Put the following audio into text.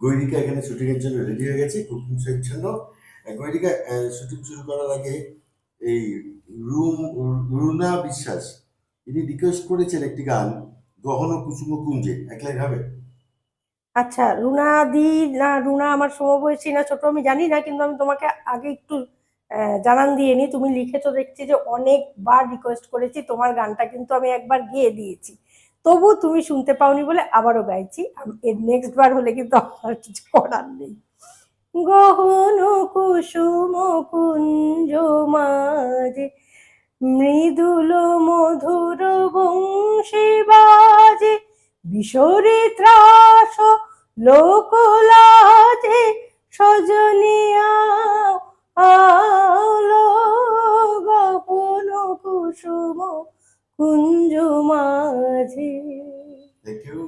গৈরিকা এখানে শুটিং এর জন্য রেডি হয়ে গেছে, কুকিং শোয়ের জন্য। গৈরিকা, শুটিং শুরু করার আগে এই রুনা বিশ্বাস ইনি রিকোয়েস্ট করেছেন একটি গান, গহন কুসুম কুঞ্জে, এক লাইন হবে? আচ্ছা, রুনা দি, না রুনা আমার সমবয়সী না ছোট আমি জানি না, কিন্তু আমি তোমাকে আগে একটু জানান দিয়ে নি। তুমি লিখেছো দেখছি যে অনেকবার রিকোয়েস্ট করেছি, তোমার গানটা কিন্তু আমি একবার গেয়ে দিয়েছি, তবু তুমি শুনতে পাওনি বলে আবারও গাইছি। এর নেক্সট বার হলে কিন্তু আমার কিছু করার নেই। গহন কুসুম কুঞ্জ মাঝে মৃদুল মধুর বংশী বাজে, বিশরে ত্রাস লোকলাজে, সজনিয়া আলো, গহন কুসুম কুঞ্জ মাঝে। Thank you.